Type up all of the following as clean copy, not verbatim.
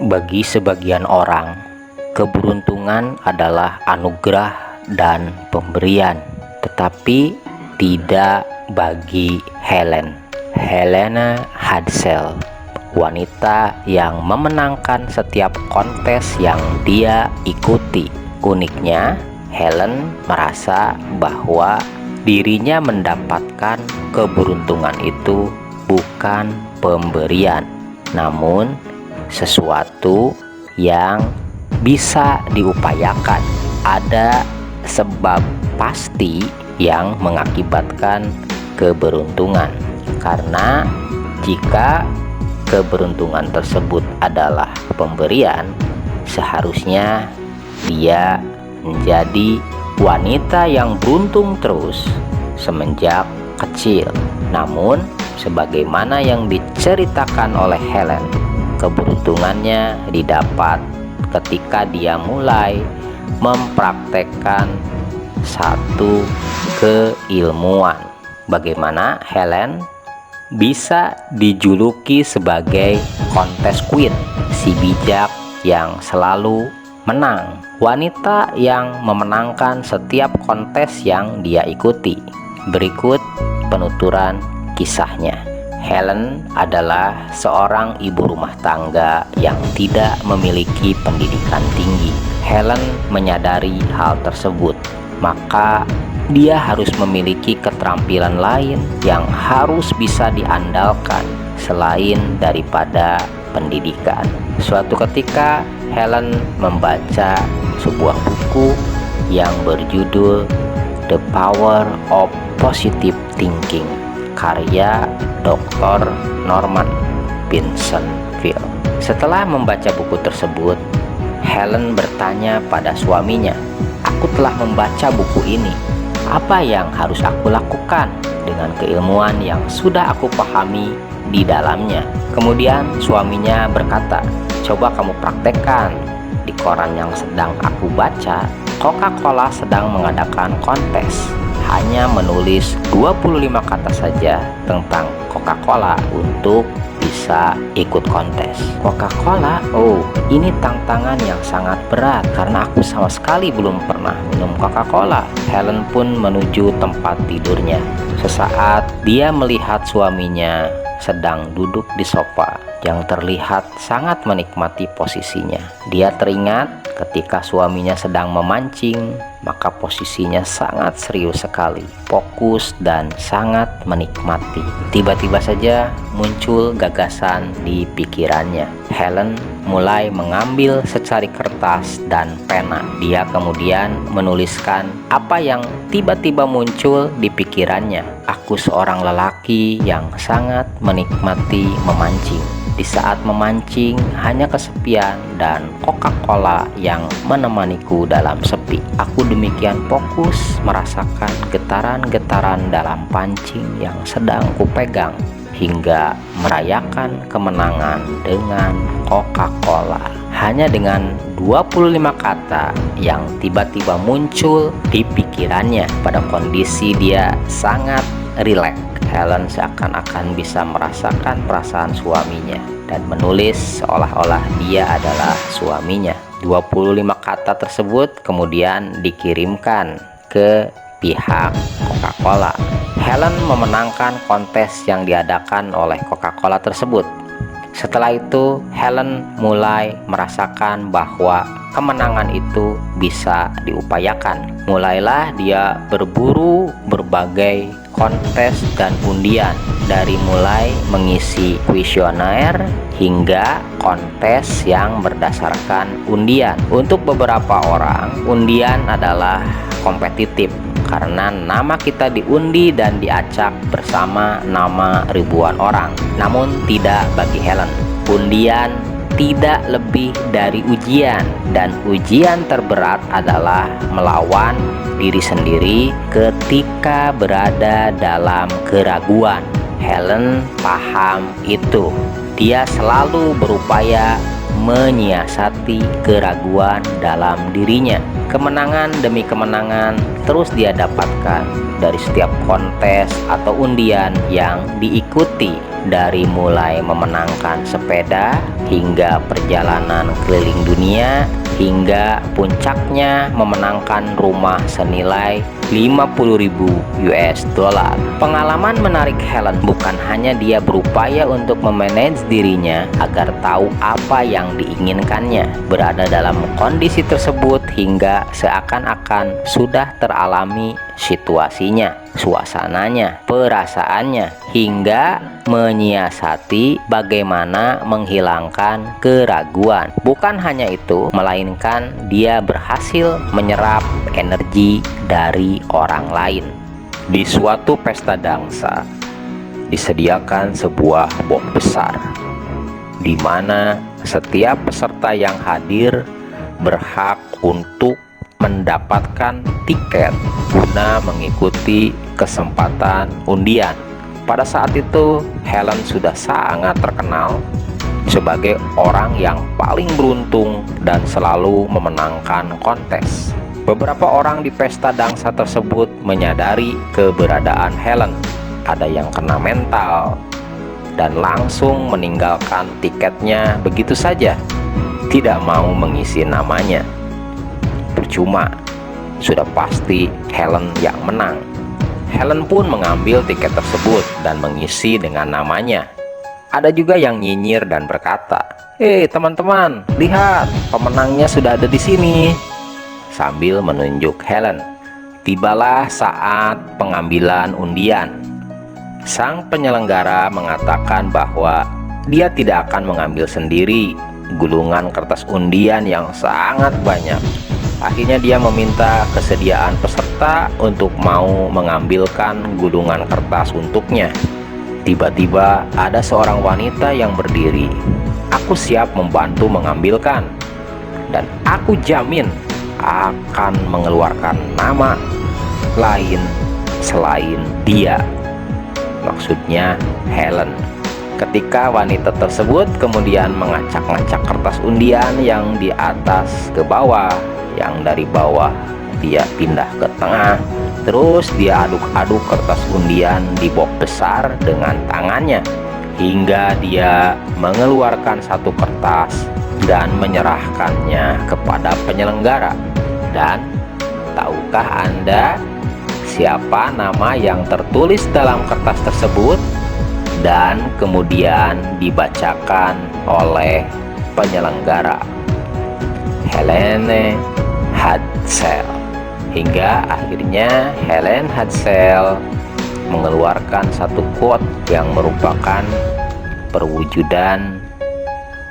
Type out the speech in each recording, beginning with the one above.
Bagi sebagian orang, keberuntungan adalah anugerah dan pemberian, tetapi tidak bagi Helena Hadsell, wanita yang memenangkan setiap kontes yang dia ikuti. Uniknya, Helen merasa bahwa dirinya mendapatkan keberuntungan itu bukan pemberian, namun sesuatu yang bisa diupayakan. Ada sebab pasti yang mengakibatkan keberuntungan, karena jika keberuntungan tersebut adalah pemberian, seharusnya dia menjadi wanita yang beruntung terus semenjak kecil. Namun, sebagaimana yang diceritakan oleh Helen, keberuntungannya didapat ketika dia mulai mempraktekkan satu keilmuan. Bagaimana Helen bisa dijuluki sebagai kontes queen, si bijak yang selalu menang, wanita yang memenangkan setiap kontes yang dia ikuti. Berikut penuturan kisahnya. Helen adalah seorang ibu rumah tangga yang tidak memiliki pendidikan tinggi. Helen menyadari hal tersebut, maka dia harus memiliki keterampilan lain yang harus bisa diandalkan selain daripada pendidikan. Suatu ketika Helen membaca sebuah buku yang berjudul The Power of Positive Thinking, karya Dr. Norman Vincent Peale. Setelah membaca buku tersebut, Helen bertanya pada suaminya, "Aku telah membaca buku ini. Apa yang harus aku lakukan dengan keilmuan yang sudah aku pahami di dalamnya?" Kemudian suaminya berkata, "Coba kamu praktekkan. Di koran yang sedang aku baca, Coca-Cola sedang mengadakan kontes. Hanya menulis 25 kata saja tentang Coca-Cola untuk bisa ikut kontes." Coca-Cola? Oh, ini tantangan yang sangat berat karena aku sama sekali belum pernah minum Coca-Cola. Helen pun menuju tempat tidurnya. Sesaat dia melihat suaminya sedang duduk di sofa yang terlihat sangat menikmati posisinya. Dia teringat ketika suaminya sedang memancing, maka posisinya sangat serius sekali, fokus dan sangat menikmati. Tiba-tiba saja muncul gagasan di pikirannya. Helen mulai mengambil secari kertas dan pena. Dia kemudian menuliskan apa yang tiba-tiba muncul di pikirannya. "Aku seorang lelaki yang sangat menikmati memancing. Di saat memancing hanya kesepian dan Coca-Cola yang menemaniku dalam sepi. Aku demikian fokus merasakan getaran-getaran dalam pancing yang sedang kupegang hingga merayakan kemenangan dengan Coca-Cola." Hanya dengan 25 kata yang tiba-tiba muncul di pikirannya, pada kondisi dia sangat rileks, Helen seakan-akan bisa merasakan perasaan suaminya dan menulis seolah-olah dia adalah suaminya. 25 kata tersebut kemudian dikirimkan ke pihak Coca-Cola. Helen memenangkan kontes yang diadakan oleh Coca-Cola tersebut. Setelah itu, Helen mulai merasakan bahwa kemenangan itu bisa diupayakan. Mulailah dia berburu berbagai kontes dan undian, dari mulai mengisi kuesioner hingga kontes yang berdasarkan undian. Untuk beberapa orang, undian adalah kompetitif karena nama kita diundi dan diacak bersama nama ribuan orang. Namun tidak bagi Helen. Undian tidak lebih dari ujian, dan ujian terberat adalah melawan diri sendiri ketika berada dalam keraguan. Helen paham itu. Dia selalu berupaya menyiasati keraguan dalam dirinya. Kemenangan demi kemenangan terus dia dapatkan dari setiap kontes atau undian yang diikuti. dari mulai memenangkan sepeda hingga perjalanan keliling dunia, hingga puncaknya memenangkan rumah senilai 50.000 US dollar. Pengalaman menarik Helen bukan hanya dia berupaya untuk memanage dirinya agar tahu apa yang diinginkannya, berada dalam kondisi tersebut hingga seakan-akan sudah teralami situasinya, suasananya, perasaannya, hingga menyiasati bagaimana menghilangkan keraguan. Bukan hanya itu, melainkan dia berhasil menyerap energi dari orang lain. Di suatu pesta dansa, disediakan sebuah box besar, di mana setiap peserta yang hadir berhak untuk mendapatkan tiket guna mengikuti kesempatan undian. Pada saat itu, Helen sudah sangat terkenal sebagai orang yang paling beruntung dan selalu memenangkan kontes. Beberapa orang di pesta dansa tersebut menyadari keberadaan Helen. Ada yang kena mental dan langsung meninggalkan tiketnya begitu saja, tidak mau mengisi namanya. Percuma, sudah pasti Helen yang menang. Helen pun mengambil tiket tersebut dan mengisi dengan namanya. Ada juga yang nyinyir dan berkata, teman-teman, lihat, pemenangnya sudah ada di sini," sambil menunjuk Helen. Tibalah saat pengambilan undian. Sang penyelenggara mengatakan bahwa dia tidak akan mengambil sendiri gulungan kertas undian yang sangat banyak. Akhirnya dia meminta kesediaan peserta untuk mau mengambilkan gulungan kertas untuknya. Tiba-tiba ada seorang wanita yang berdiri. "Aku siap membantu mengambilkan, dan aku jamin akan mengeluarkan nama lain selain dia." Maksudnya Helen. Ketika wanita tersebut kemudian mengacak-ngacak kertas undian yang di atas ke bawah, yang dari bawah dia pindah ke tengah, terus dia aduk-aduk kertas undian di box besar dengan tangannya hingga dia mengeluarkan satu kertas dan menyerahkannya kepada penyelenggara. Dan tahukah Anda siapa nama yang tertulis dalam kertas tersebut? Dan kemudian dibacakan oleh penyelenggara, Helene Hadsell. Hingga akhirnya Helen Hadsell mengeluarkan satu quote yang merupakan perwujudan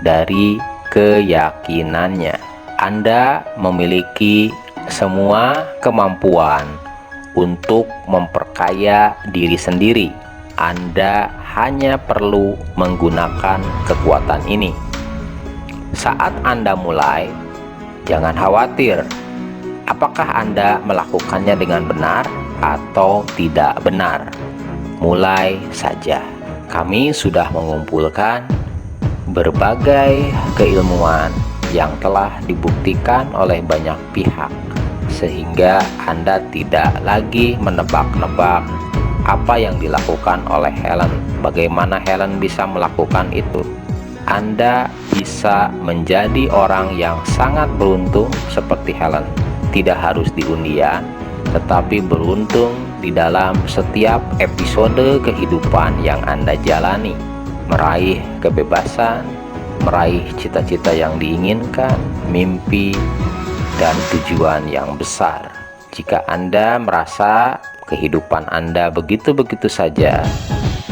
dari keyakinannya. Anda memiliki semua kemampuan untuk memperkaya diri sendiri. Anda hanya perlu menggunakan kekuatan ini. Saat Anda mulai, jangan khawatir apakah Anda melakukannya dengan benar atau tidak benar. Mulai saja. Kami sudah mengumpulkan berbagai keilmuan yang telah dibuktikan oleh banyak pihak, sehingga Anda tidak lagi menebak-nebak apa yang dilakukan oleh Helen, bagaimana Helen bisa melakukan itu. Anda bisa menjadi orang yang sangat beruntung seperti Helen. Tidak harus di undian, tetapi beruntung di dalam setiap episode kehidupan yang Anda jalani. Meraih kebebasan, meraih cita-cita yang diinginkan, mimpi, dan tujuan yang besar. Jika Anda merasa kehidupan Anda begitu-begitu saja,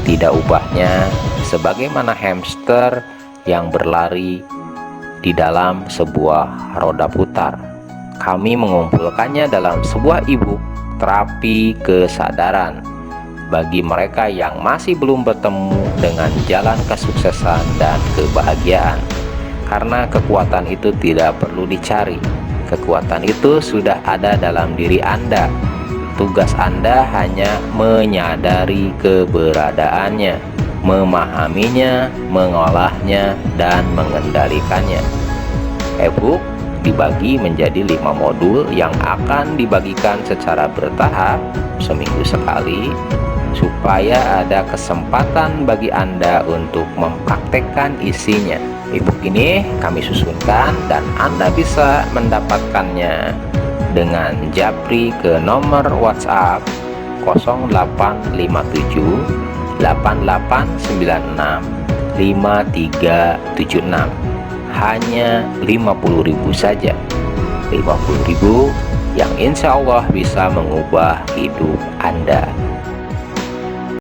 tidak ubahnya sebagaimana hamster yang berlari di dalam sebuah roda putar. Kami mengumpulkannya dalam sebuah e-book terapi kesadaran bagi mereka yang masih belum bertemu dengan jalan kesuksesan dan kebahagiaan. Karena kekuatan itu tidak perlu dicari, kekuatan itu sudah ada dalam diri Anda. Tugas Anda hanya menyadari keberadaannya, memahaminya, mengolahnya, dan mengendalikannya. E-book dibagi menjadi 5 modul yang akan dibagikan secara bertahap seminggu sekali supaya ada kesempatan bagi Anda untuk mempraktekkan isinya. E-book ini kami susunkan dan Anda bisa mendapatkannya dengan japri ke nomor WhatsApp 0857 8896 5376. Hanya 50.000 saja. 50.000 yang insya Allah bisa mengubah hidup Anda.